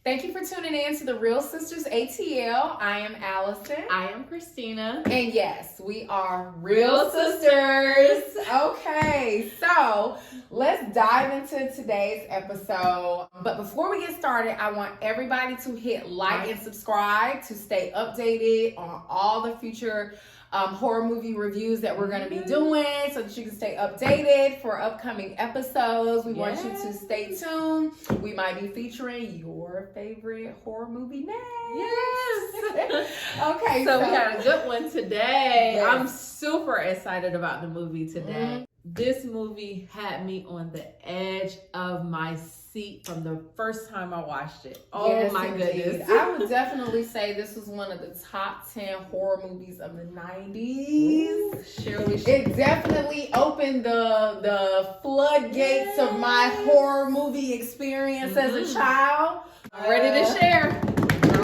Thank you for tuning in to the Reel Sisters ATL. I am Allison. I am Christina. And yes, we are Reel Sisters. Okay, so let's dive into today's episode. But before we get started, I want everybody to hit like and subscribe to stay updated on all the future horror movie reviews that we're going to be doing, so that you can stay updated for upcoming episodes. We want you to stay tuned. We might be featuring your favorite horror movie next. Yes. Okay, so we got a good one today. Yes. I'm super excited about the movie today. This movie had me on the edge of my seat from the first time I watched it. Oh, yes, my goodness. I would definitely say this was one of the top 10 horror movies of the 90s. Ooh, surely. It definitely opened the floodgates of my horror movie experience as a child. I'm ready to share.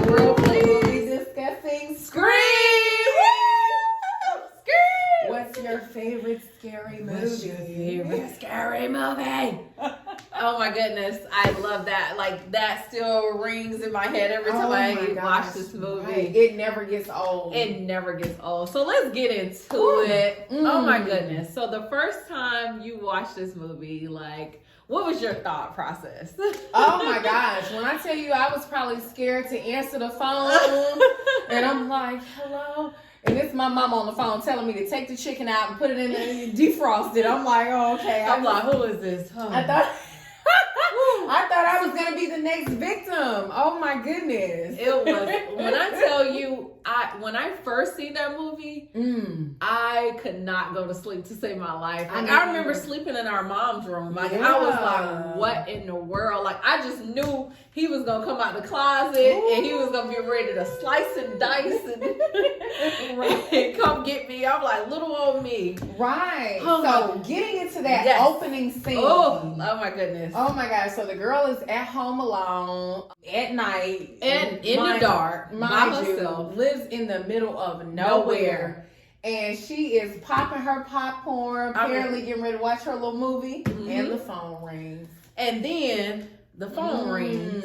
We'll be discussing Scream! What's your favorite scary movie? What's your favorite scary movie? Oh my goodness, I love that. Like, that still rings in my head every time I watch this movie. Right. It never gets old. It never gets old. So let's get into it. Oh my goodness. So the first time you watched this movie, like, what was your thought process? Oh my gosh. When I tell you I was probably scared to answer the phone, and I'm like, hello? And it's my mom on the phone telling me to take the chicken out and put it in and defrost it. I'm like, oh, okay. I'm like, who is this? Oh. I thought I was gonna be the next victim. Oh my goodness. It was, when I tell you, when I first seen that movie, I could not go to sleep to save my life. Like, I remember sleeping in our mom's room. Like, I was like, what in the world? Like, I just knew he was gonna come out the closet and he was gonna be ready to slice and dice and come get me. I'm like, little old me. Right. Oh, so getting into that opening scene. Oh my goodness. Oh my gosh. So the girl is at home alone at night. And in the dark, by herself. Lives in the middle of nowhere. And she is popping her popcorn, apparently getting ready to watch her little movie. And the phone rings. And then the phone rings.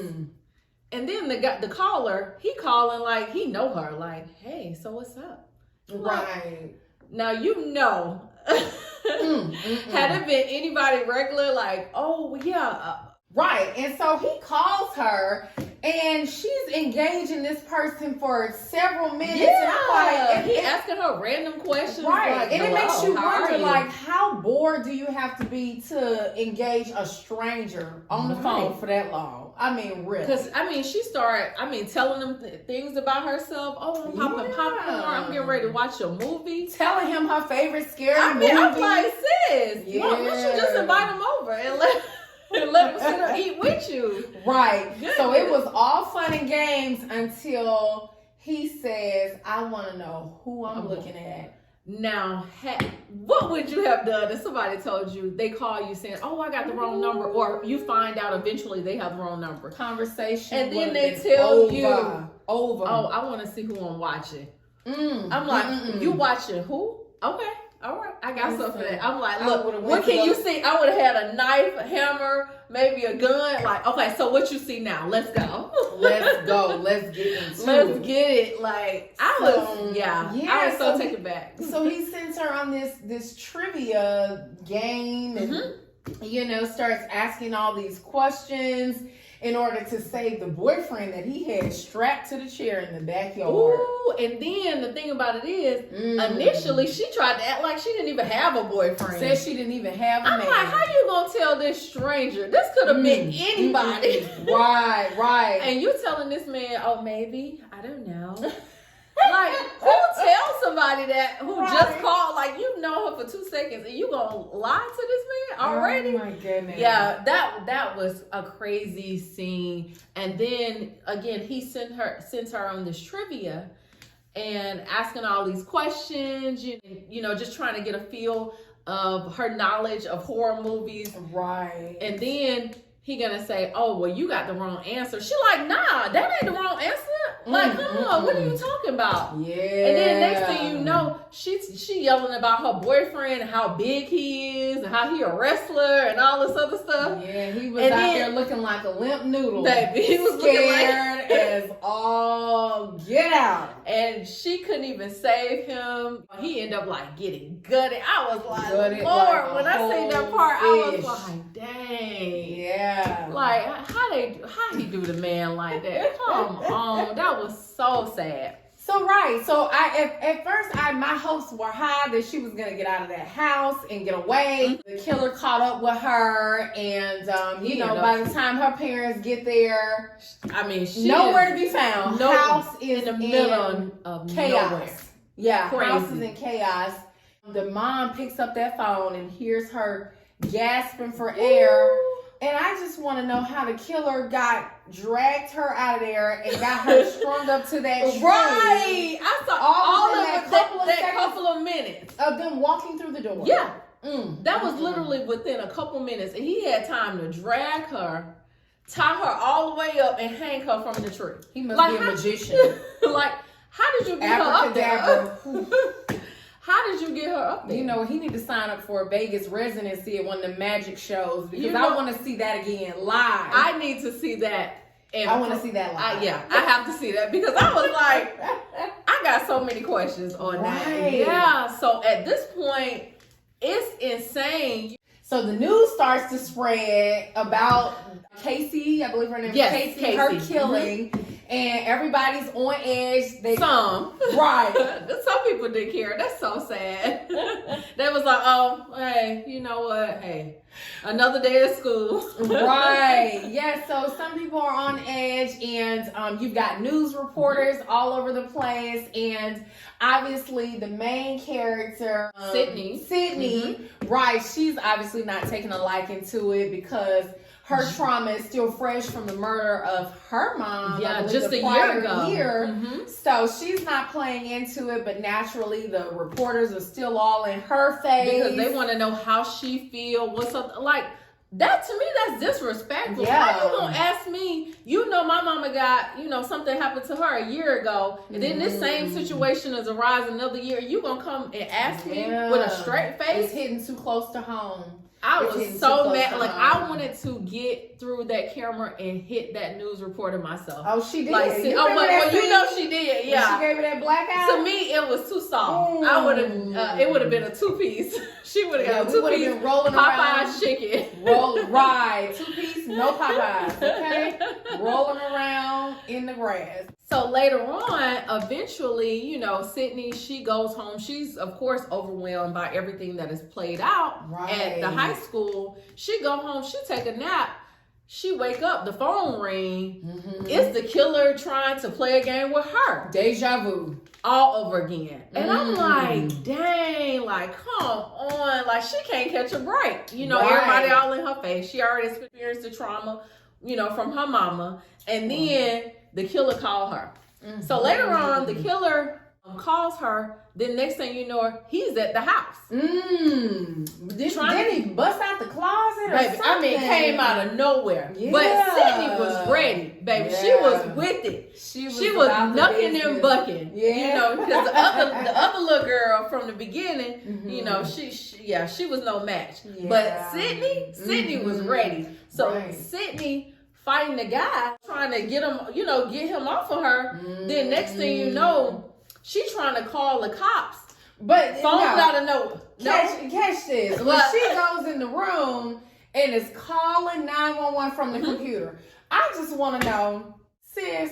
And then the caller, he calling like he know her. Like, hey, so what's up? Right. Now, you know, had it been anybody regular, like, oh, yeah. Right. And so he calls her, and she's engaging this person for several minutes. Yeah. And I'm like, he asking her random questions. Right. Like, and it makes you wonder, you? like, how bored do you have to be to engage a stranger on the phone for that long? I mean, really. Because, she started, telling them things about herself. Oh, I'm popping popcorn. I'm getting ready to watch a movie. Telling him her favorite scary movie. I'm like, sis, why don't you just invite him over and let him sit and eat with you? Right. Goodness. So it was all fun and games until he says, I want to know who I'm looking at. Now, what would you have done if somebody told you, they call you saying, oh, I got the wrong number, or you find out eventually they have the wrong number? Conversation. And then they tell you, oh, I want to see who I'm watching. I'm like, you watching who? Okay. All right, I got something for that. I'm like, look, what can you see? I would have had a knife, a hammer, maybe a gun. Like, okay, so what you see now? Let's go. Let's go. Let's get into it. Let's get it. Like, I was so taken back. So he sends her on this trivia game and, starts asking all these questions in order to save the boyfriend that he had strapped to the chair in the backyard. Ooh, and then the thing about it is, initially she tried to act like she didn't even have a boyfriend. Said she didn't even have a man. I'm like, how you gonna tell this stranger? This could have been anybody. Right. And you telling this man, oh, maybe, I don't know. Like, who tells somebody that who just called, like, you know her for 2 seconds and you gonna lie to this man already? Oh my goodness. Yeah, that was a crazy scene. And then again, he sends her on this trivia and asking all these questions, just trying to get a feel of her knowledge of horror movies. Right. And then he gonna say, oh, well, you got the wrong answer. She like, nah, that ain't the wrong answer. Like, come on, what are you talking about? Yeah. And then next thing you know, she yelling about her boyfriend and how big he is and how he a wrestler and all this other stuff. Yeah, he was out there looking like a limp noodle. Baby, he was looking like out. And she couldn't even save him. He ended up like getting gutted. I was like, Gutted Lord, like when a I seen that whole part, I was fish. like, dang. Yeah. Like, how he do the man like that? Come on. That was so sad. So at first my hopes were high that she was gonna get out of that house and get away. The killer caught up with her, and by the time her parents get there, I mean, she nowhere to be found. House is in the middle of chaos. nowhere. Yeah, Crazy. House is in chaos. The mom picks up that phone and hears her gasping for air. And I just want to know how the killer dragged her out of there and got her strung up to that tree. Right. I saw all of that couple of minutes of them walking through the door. Yeah. That was literally within a couple minutes. And he had time to drag her, tie her all the way up, and hang her from the tree. He must be a magician. Like, how did you get her up there? How did you get her up there? You know, he need to sign up for a Vegas residency at one of the magic shows, because I want to see that again live. I need to see that. I want to see that live. I have to see that, because I was like, I got so many questions on that. Yeah. So at this point, it's insane. So the news starts to spread about Casey, I believe her name is Casey, her killing. And everybody's on edge. Right. Some people did care. That's so sad. They was like, oh, hey, you know what? Hey, another day of school. Right. Yeah, so some people are on edge, and you've got news reporters all over the place, and obviously the main character, Sidney, right, she's obviously not taking a liking to it, because her trauma is still fresh from the murder of her mom. Yeah, just a year ago. So she's not playing into it, but naturally the reporters are still all in her face. Because they want to know how she feel, what's up. Like, that to me, that's disrespectful. Yeah. How you gonna ask me, my mama got, something happened to her a year ago, and then this same situation is arising another year, you gonna come and ask me with a straight face? It's hitting too close to home. I was so mad. Like, I wanted to get through that camera and hit that news reporter myself. Oh, she did. Like, she did. Yeah, she gave her that black eye. To me, it was too soft. I would have. It would have been a 2-piece. She would have got a 2-piece. Been rolling Popeye's chicken. Right, 2-piece, no Popeyes. Okay, rolling around in the grass. So later on, eventually, Sidney, she goes home. She's, of course, overwhelmed by everything that is played out at the high school. She go home, she take a nap. She wake up, the phone ring. It's the killer trying to play a game with her. Deja vu. All over again. And I'm like, dang, like, come on. Like, she can't catch a break. Everybody all in her face. She already experienced the trauma, from her mama. And then the killer called her. So later on, the killer calls her. Then next thing you know, he's at the house. Did he bust out the closet or something? I mean, it came out of nowhere. Yeah. But Sidney was ready, baby. Yeah. She was with it. She was knucking and bucking. Yeah. Because the other little girl from the beginning, she was no match. Yeah. But Sidney was ready. So Sidney fighting the guy, trying to get him, get him off of her. Then next thing you know, she trying to call the cops. But phone out of nowhere. Catch this. When she goes in the room and is calling 911 from the computer, I just want to know, sis,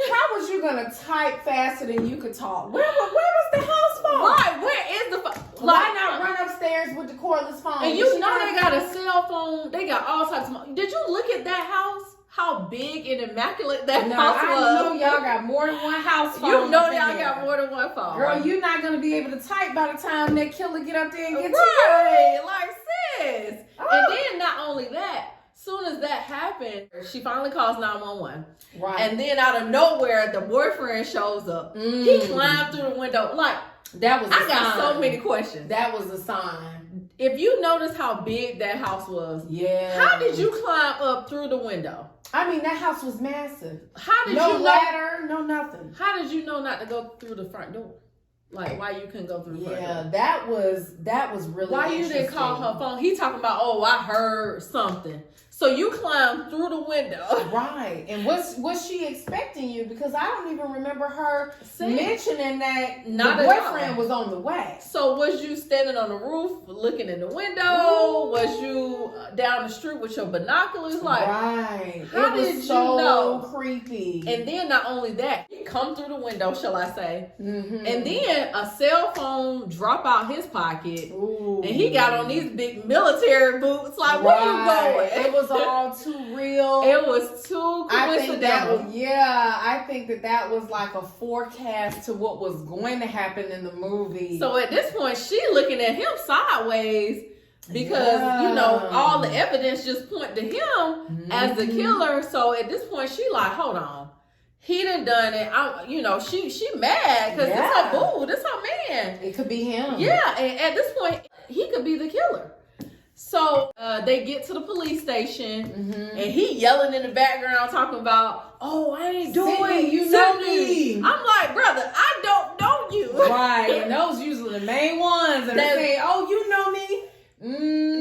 how was you gonna type faster than you could talk? Where was the house phone? Right, where is the phone? Why not run upstairs with the cordless phone? And they got a cell phone. They got all types of. Did you look at that house? How big and immaculate that house was. I know y'all got more than one house phone. Y'all got more than one phone. Girl, you're not going to be able to type by the time that killer get up there and get to you. Right, like, sis. Oh. And then not only that, soon as that happened, she finally calls 911. Right. And then out of nowhere, the boyfriend shows up. He climbed through the window. Like, that was a sign. I got so many questions. That was a sign. If you notice how big that house was, how did you climb up through the window? I mean, that house was massive. How did no ladder, no nothing. How did you know not to go through the front door? Like, why you couldn't go through the front door? Yeah, that was really why you didn't call her phone? He talking about, I heard something. So you climb through the window. Right. And was she expecting you? Because I don't even remember her mentioning that the boyfriend was on the way. So was you standing on the roof looking in the window? Ooh. Was you down the street with your binoculars? Like, right. How did you know? Creepy. And then not only that, he come through the window, shall I say. Mm-hmm. And then a cell phone drop out his pocket. Ooh. And he got on these big military boots. Like, where you going? It was all too real. It was too coincidental. I think that was like a forecast to what was going to happen in the movie. So at this point, she looking at him sideways because, all the evidence just point to him as the killer. So at this point, she like, hold on. He done it. She mad because this her boo. This her man. It could be him. Yeah. And at this point, he could be the killer. So they get to the police station, and he yelling in the background talking about, "Oh, I ain't doing it. You know me." I'm like, brother, I don't know you. Right, and those usually the main ones that say, "Oh, you know me."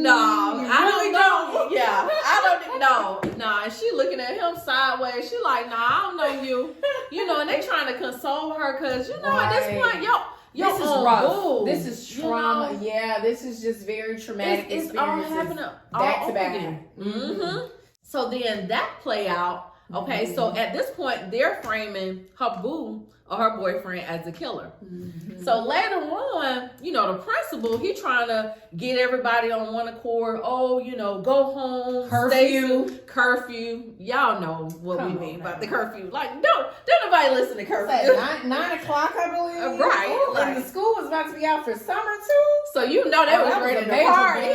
No, I really don't. Yeah, I don't know. Nah, and she looking at him sideways. She like, "Nah, I don't know you." And they trying to console her because at this point, this is rough. This is trauma. Yeah, this is just very traumatic. It's all happening back to back. Mm-hmm. So then that play out. Okay, so at this point, they're framing her boo or her boyfriend as the killer. Mm-hmm. So later on, the principal, he trying to get everybody on one accord. Oh, go home. Curfew. Y'all know what we mean about the curfew. Like, don't nobody listen to curfew. 9 o'clock, I believe. Right. And the school was about to be out for summer too. So they was ready to party.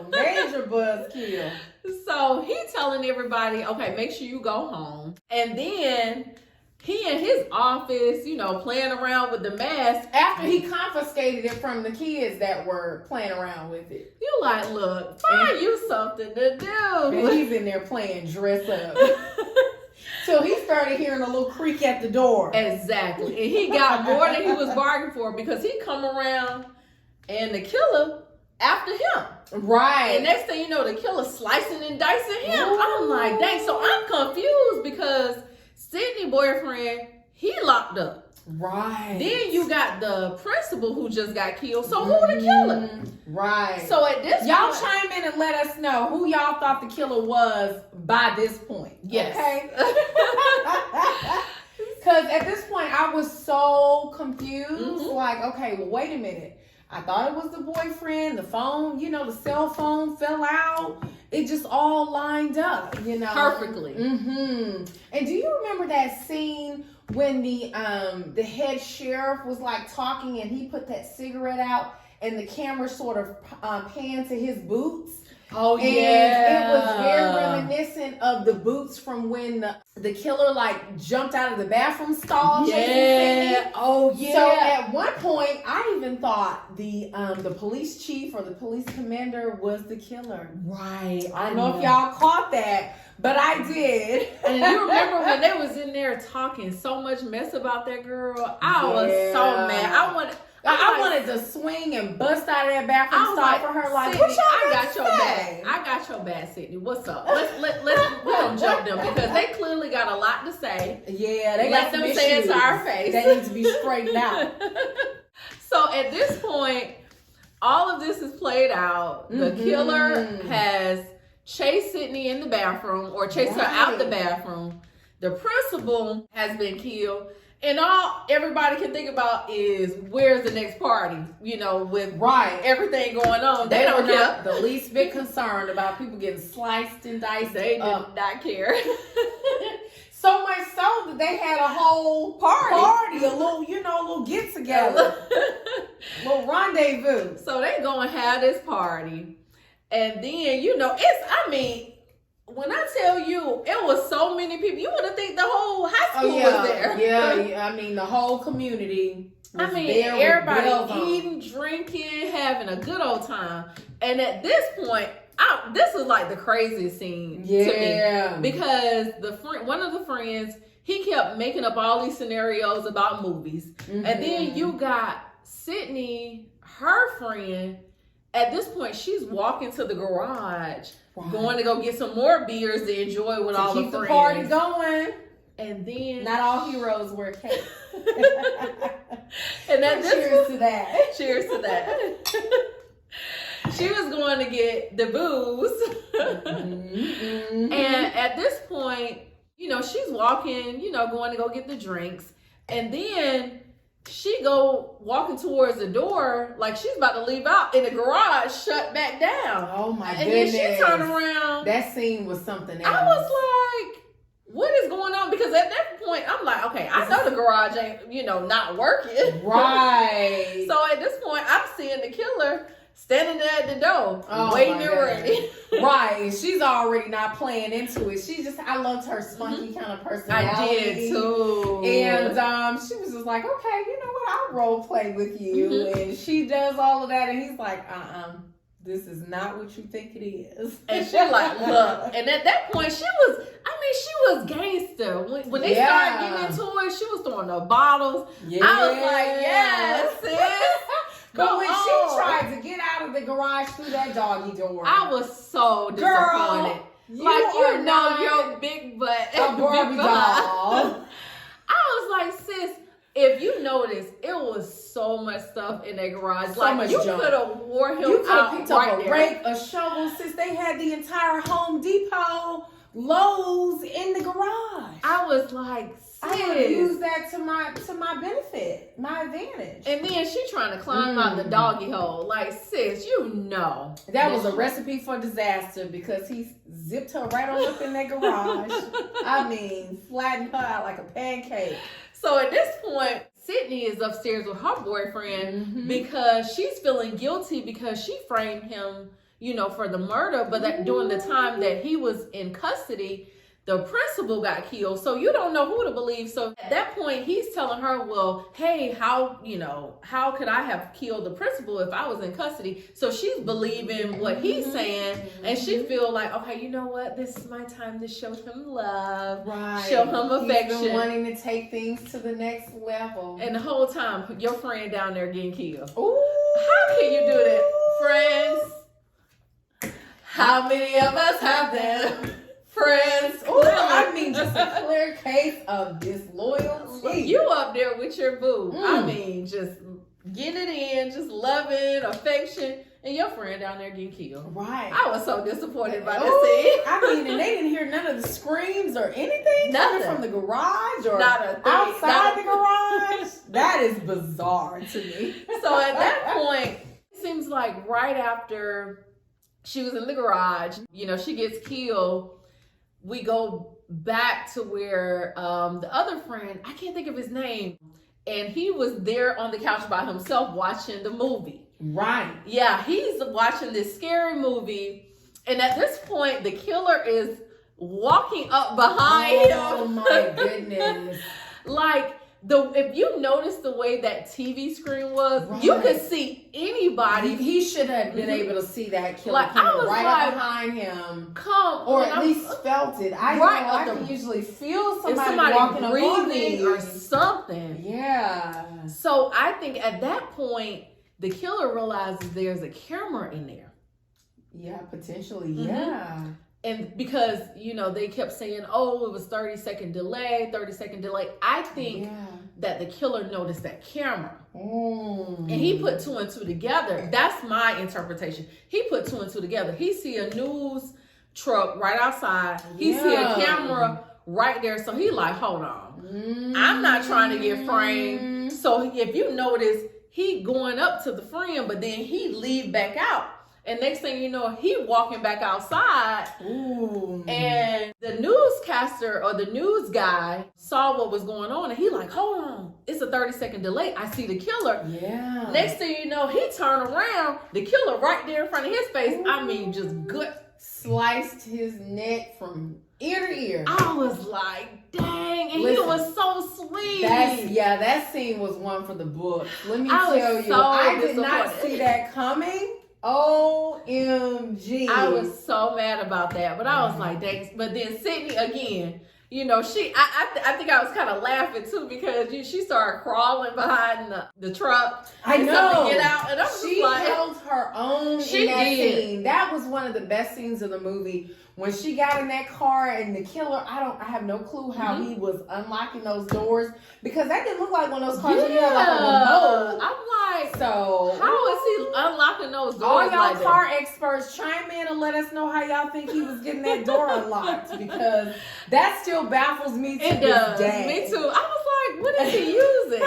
Major buzzkill. So he telling everybody, okay, make sure you go home. And then he in his office, playing around with the mask. After he confiscated it from the kids that were playing around with it. You like, look, find you something to do. And he's in there playing dress up. So he started hearing a little creak at the door. Exactly. And he got more than he was bargaining for because he come around and the killer after him. Right. And next thing you know, the killer slicing and dicing him. Ooh. I'm like, dang. So I'm confused because Sidney boyfriend, he locked up. Right. Then you got the principal who just got killed. So who the killer? Right. So at this y'all chime in and let us know who y'all thought the killer was by this point. Yes. Okay. Because at this point I was so confused. Mm-hmm. Like, okay, well, wait a minute. I thought it was the boyfriend, the phone, the cell phone fell out. It just all lined up, Perfectly. Mm-hmm. And do you remember that scene when the head sheriff was like talking and he put that cigarette out and the camera sort of panned to his boots? Oh, and yeah. It was very reminiscent of the boots from when the killer like jumped out of the bathroom stall. Yeah. Oh, yeah. So at one point, I even thought the police chief or the police commander was the killer. Right. I don't know if y'all caught that, but I did. And you remember when they was in there talking so much mess about that girl? I was so mad. I wanted to swing and bust out of that bathroom stall for her. Like, Sidney, I got your back. I got your back, Sidney. What's up? We're gonna jump them because they clearly got a lot to say. Yeah, they let got them say it to our face. They need to be straightened out. So at this point, all of this is played out. The killer has chased Sidney in the bathroom or chased her out the bathroom. The principal has been killed. And all everybody can think about is where's the next party, with everything going on. They don't care. The least bit concerned about people getting sliced and diced. They did not care. So much so that they had a whole party, a little get together, little rendezvous. So they gonna have this party, and then when I tell you, it was so many people. You would have think the whole high school was there. Yeah. I mean, the whole community was there. Everybody eating, drinking, having a good old time. And at this point, this was like the craziest scene to me. Because one of the friends, he kept making up all these scenarios about movies. Mm-hmm. And then you got Sidney, her friend. At this point, she's walking to the garage going to go get some more beers to enjoy with all the friends. Keep the party going. And then not all heroes wear capes. And then cheers to that. Cheers to that. She was going to get the booze. And at this point, you know, she's walking, you know, going to go get the drinks. And then she go walking towards the door like she's about to leave out, and the garage shut back down. Oh my goodness. And then she turned around. That scene was something else. I was like, what is going on? Because at that point, I'm like, okay, I know the garage ain't, you know, not working. Right. So at this point, I'm seeing the killer standing there at the door, waiting and ready. Right. She's already not playing into it. I loved her spunky kind of personality. I did too. And she was just like, okay, you know what? I'll role play with you. And she does all of that. And he's like, this is not what you think it is. And she like, look. And at that point, she was gangster. When they started getting into it, she was throwing the bottles. Yeah. I was like, yes, sis. But when she tried to get out of the garage through that doggy door, I was so disappointed. Girl, you know your big butt. A Barbie doll. I was like, sis, if you notice, it was so much stuff in that garage. So like much you junk. could have wore him You could out have picked right up a there. rake, a shovel, since they had the entire Home Depot, Lowe's in the garage. I was like, sis. I would have used that to my benefit, my advantage. And then she trying to climb out the doggy hole. Like, sis, you know. That was a recipe for disaster because he zipped her right on up in that garage. I mean, flattened her out like a pancake. So at this point, Sidney is upstairs with her boyfriend because she's feeling guilty because she framed him, you know, for the murder. But that during the time that he was in custody, the principal got killed. So you don't know who to believe. So at that point, he's telling her, well, hey, how could I have killed the principal if I was in custody? So she's believing what he's saying. And she feel like, okay, you know what? This is my time to show him love. Right. Show him affection. He's been wanting to take things to the next level. And the whole time, your friend down there getting killed. Ooh. How can you do that? Friends, how many of us have them? Friends. Ooh, I mean, just a clear case of disloyalty. You up there with your boo. I mean, just getting it in, just loving, affection, and your friend down there getting killed. Right. I was so disappointed by this scene. I mean, and they didn't hear none of the screams or anything coming from the garage or outside the garage. That is bizarre to me. So at that point, it seems like right after she was in the garage, you know, she gets killed. We go back to where the other friend, I can't think of his name, and he was there on the couch by himself watching the movie. Right. Yeah, he's watching this scary movie, and at this point, the killer is walking up behind him. Oh my goodness. Like, if you notice the way that TV screen was, you could see anybody. He should have been able to see that killer like, coming I was right like, up behind him. Or at least felt it. I can usually feel somebody walking breathing or something. Yeah. So I think at that point, the killer realizes there's a camera in there. Yeah, potentially. Yeah. And because, you know, they kept saying, oh, it was 30-second delay. I think that the killer noticed that camera. And he put two and two together. That's my interpretation. He put two and two together. He see a news truck right outside. He see a camera right there. So he like, hold on. I'm not trying to get framed. So if you notice, he going up to the friend, but then he leave back out. And next thing you know, he walking back outside. And the newscaster or the news guy saw what was going on. And he like, hold on, it's a 30-second delay. I see the killer. Yeah. Next thing you know, he turned around. The killer right there in front of his face. I mean, just good. Sliced his neck from ear to ear. I was like, dang. And he was so sweet. That scene was one for the book. Let me tell you, I did not see that coming. OMG. I was so mad about that. But I was like, dang. But then Sidney again, you know, I think I was kind of laughing too because she started crawling behind the truck. I know. To get out, and I was she like, held her own in that scene. That was one of the best scenes of the movie. When she got in that car and the killer, I have no clue how he was unlocking those doors because that didn't look like one of those cars where you have like a remote. I'm like, so how is he unlocking those doors? All y'all like car experts, chime in and let us know how y'all think he was getting that door unlocked because that still baffles me to this day. Me too. I was like, what is he using?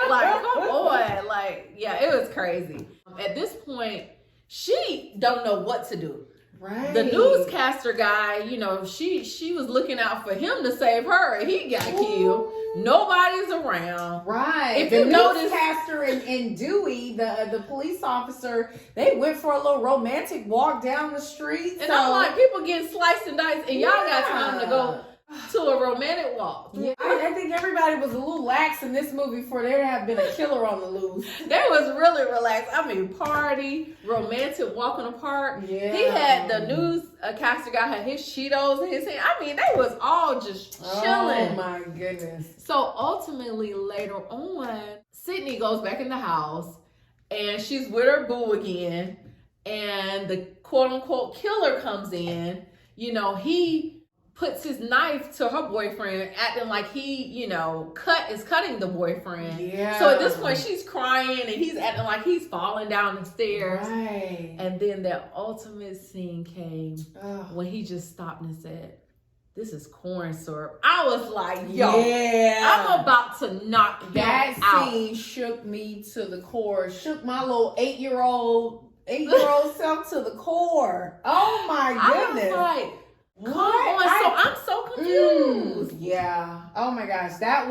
Like, come on. Like, yeah, it was crazy. At this point, she don't know what to do. Right. The newscaster guy, you know, she was looking out for him to save her. He got killed. Nobody's around. Right. If the you notice, newscaster and Dewey, the police officer, they went for a little romantic walk down the street. And I'm like, people getting sliced and diced, and y'all got time to go to a romantic walk. Yeah, I think everybody was a little lax in this movie for there to have been a killer on the loose. They was really relaxed. I mean, party, romantic walk in the park. Yeah. He had the newscaster guy had his Cheetos in his hand. I mean, they was all just chilling. Oh my goodness. So ultimately, later on, Sidney goes back in the house and she's with her boo again. And the quote unquote killer comes in. You know, he puts his knife to her boyfriend, acting like he, you know, is cutting the boyfriend. Yeah. So at this point, she's crying and he's acting like he's falling down the stairs. Right. And then that ultimate scene came when he just stopped and said, "This is corn syrup." I was like, yo, I'm about to knock him that out. scene shook me to the core. Shook my little 8-year-old self to the core. Oh my goodness. I was like, come on, I'm so confused. Yeah. Oh my gosh, that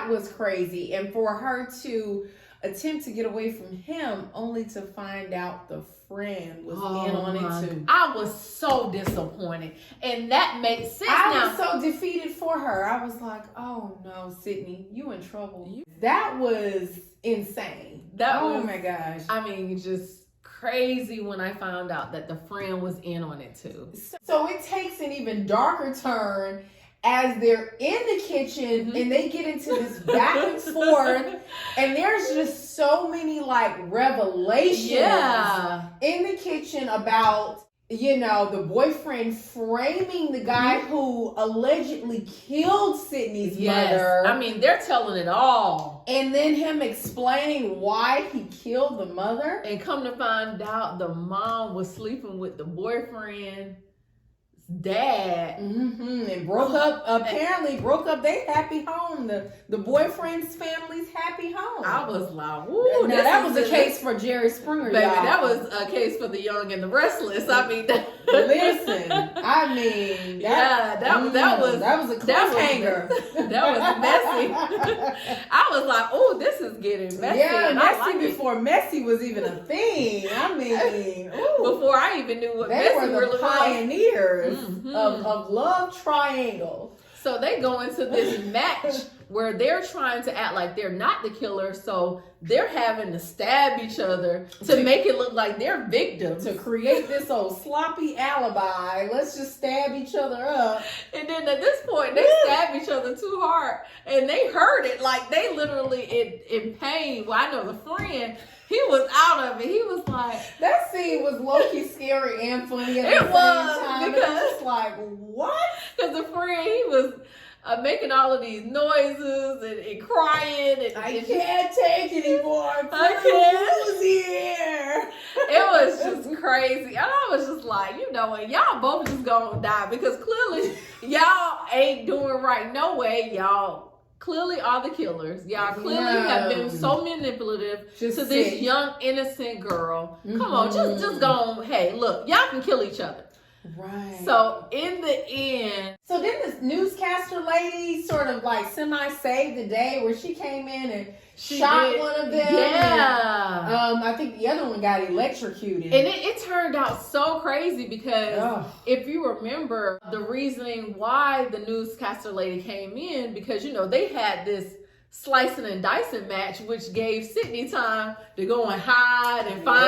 was crazy. And for her to attempt to get away from him, only to find out the friend was in on it too. I was so disappointed, and that makes sense. I was so defeated for her. I was like, oh no, Sidney, you in trouble. That was insane. Oh my gosh. I mean, just crazy when I found out that the friend was in on it too. So it takes an even darker turn as they're in the kitchen and they get into this back and forth, and there's just so many like revelations in the kitchen about, you know, the boyfriend framing the guy who allegedly killed Sidney's mother. I mean, they're telling it all. And then him explaining why he killed the mother. And come to find out the mom was sleeping with the boyfriend's dad. And broke up their happy home. The boyfriend's family's happy home. I was like, woo. Now that was a case for Jerry Springer, baby, y'all. that was a case for the young and the restless. I mean, listen, I mean, that was a cliffhanger. That was messy. I was like, oh, this is getting messy. Yeah, and messy like before messy was even a thing. I mean, before I even knew what they messy were the really pioneers of love triangle. So they go into this match where they're trying to act like they're not the killer, so they're having to stab each other to make it look like they're victims. To create this old sloppy alibi, let's just stab each other up. And then at this point, they stab each other too hard, and they hurt it. Like, they literally in pain. Well, I know the friend, he was out of it. He was like... That scene was low-key scary and funny at the same time. Because it's like, what? Because the friend, he was making all of these noises and crying. And I can't take it anymore. I can't. Here. It was just crazy. And I was just like, you know what? Y'all both just gonna die. Because clearly, y'all ain't doing right no way. Y'all clearly are the killers. Y'all clearly have been so manipulative to this young, innocent girl. Come on, just go. Hey, look, y'all can kill each other. Right. So in the end, so then this newscaster lady sort of like semi-saved the day where she came in and shot one of them. Yeah. And, I think the other one got electrocuted. And it turned out so crazy because if you remember the reasoning why the newscaster lady came in, because, you know, they had this slicing and dicing match, which gave Sidney time to go and hide and find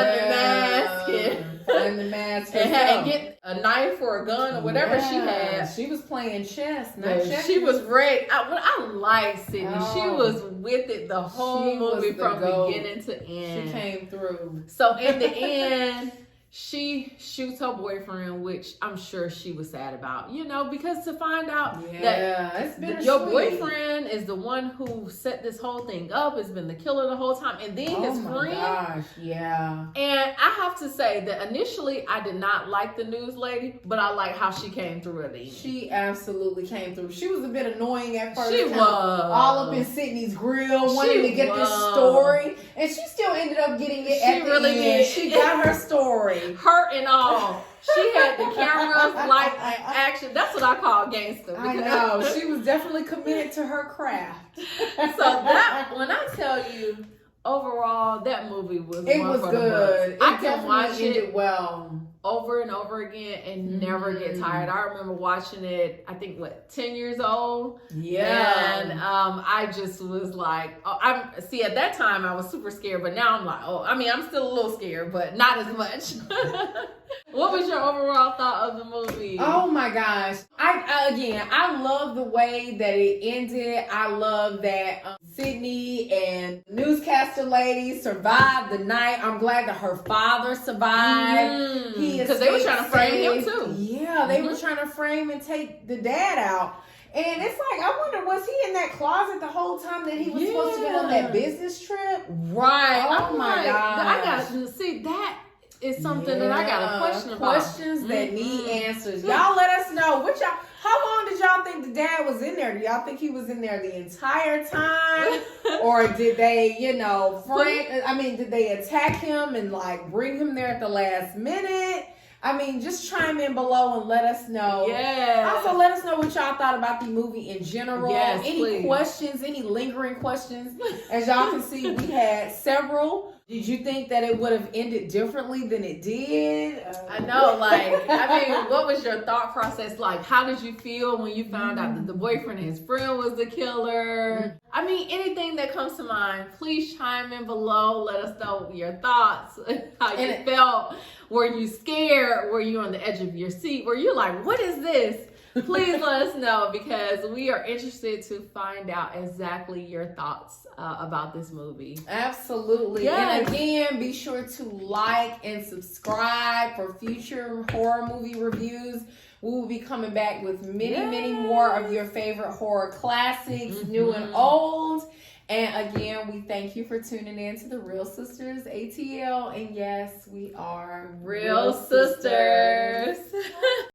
the mask and get a knife or a gun or whatever she had. She was playing chess, not checkers. She was ready. I like Sidney. She was with it the whole movie from beginning to end. She came through. So in the end, she shoots her boyfriend, which I'm sure she was sad about, because to find out that your boyfriend is the one who set this whole thing up, has been the killer the whole time, and then his friend. Gosh, yeah. And I have to say that initially I did not like the news lady, but I like how she came through at the end. She absolutely came through. She was a bit annoying at first. She was all up in Sidney's grill, wanting to get this story, and she still ended up getting it at the end. She got her story. Her and all. She had the cameras, like action. That's what I call gangster. I know. She was definitely committed to her craft. So that, when I tell you, overall, that movie was good. I can watch it well over and over again and never get tired. I remember watching it, I think, 10 years old? Yeah. And I just was like, at that time I was super scared, but now I'm like, I'm still a little scared, but not as much. What was your overall thought of the movie? Oh my gosh. I love the way that it ended. I love that Sidney and newscaster lady survived the night. I'm glad that her father survived. Because they were trying to frame him too. Yeah, they were trying to frame and take the dad out. And it's like, I wonder, was he in that closet the whole time that he was supposed to be on that business trip? Right. Oh my God. I got to see that. Is something that I got a question about. Questions that need answers. Y'all let us know. How long did y'all think the dad was in there? Do y'all think he was in there the entire time? Or did they, did they attack him and bring him there at the last minute? Just chime in below and let us know. Yeah. Also, let us know what y'all thought about the movie in general. Yes, any questions, any lingering questions? As y'all can see, we had several. Did you think that it would have ended differently than it did? I know, what was your thought process like? How did you feel when you found out that the boyfriend and his friend was the killer? Anything that comes to mind, please chime in below. Let us know your thoughts, how you felt. Were you scared? Were you on the edge of your seat? Were you like, what is this? Please let us know, because we are interested to find out exactly your thoughts about this movie. Absolutely. Yes. And again, be sure to like and subscribe for future horror movie reviews. We will be coming back with many more of your favorite horror classics, new and old. And again, we thank you for tuning in to the Reel Sisters ATL. And yes, we are Reel Sisters.